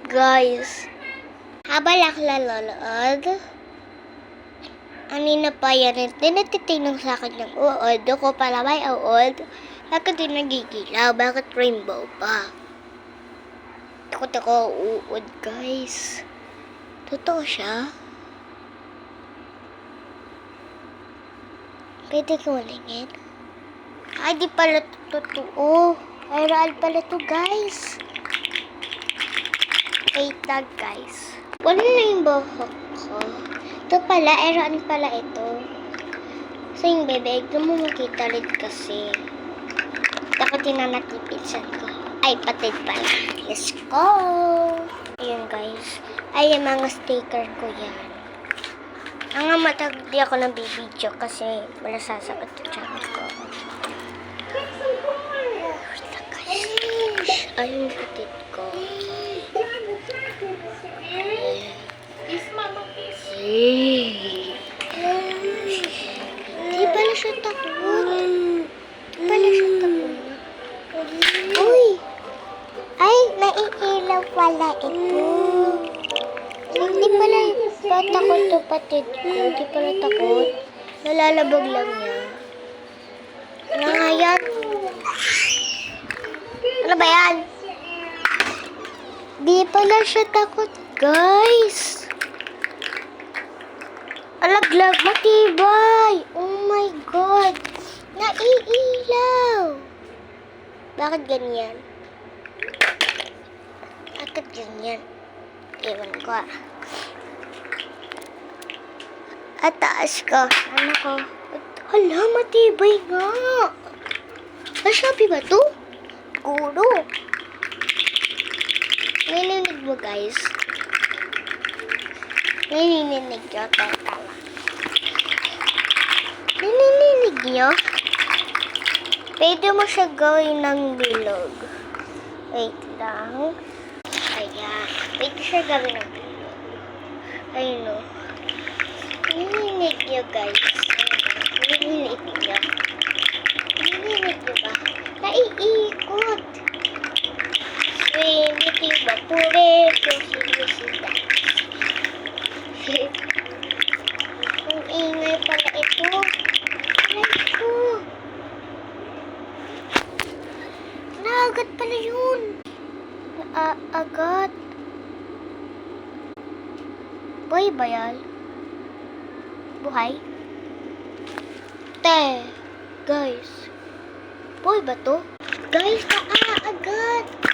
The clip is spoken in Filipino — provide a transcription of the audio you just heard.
Guys, habang ako nanonood, anina pa yan, tinatitingnan sa akin ng uod. Ako pala may uod. Bakit din nagigilaw? Bakit rainbow pa? Takot ako uod, guys. Totoo siya? Pwede ko malingin? Ay, di pala totoo. Ay, real pala to, guys. Wait lang, guys. Wala na yung buhok ko. Ito pala, eroan pala ito. So, yung bebeg, doon mo makita rin kasi. Ako tinanatipinsan ko. Ay, patid pala. Let's go! Ayun, guys. Ay, yung mga sticker ko yan. Ang matag di ako nabibidyo kasi wala sasagot yung channel ko. Ay, yung patid ko. Di pala siya takot. Di pala siya takot. Uy! Ay, naiilaw pala ito. Hindi pala takot to patid ko. Hindi pala takot. Nalalabog lang niya. Ano nga yan? Ano ba yan? Di pala siya takot, guys. Alaglag, matibay. Oh my God. Naiilaw. Bakit ganyan? Bakit ganyan? Ewan ko. At taas ko. Ano ko? Hala, matibay nga. Sa Shopee ba to? Guro. Naninig mo, guys? Naninig nyo? Teka lang. Naninig nyo? Pwede mo siya gawin ng bilog. Wait lang. Ayan. Pwede siya gawin ng bilog. Ayun o. Naninig nyo, guys. Naninig nyo. Naninig nyo ba? Naiikot. Swing, meeting ba? Pure, sila. Ang ingay pala ito. Aray ko. Naagat pala yun. Agat. Boy ba yan? Buhay? Guys. Boy ba to? Guys, agad.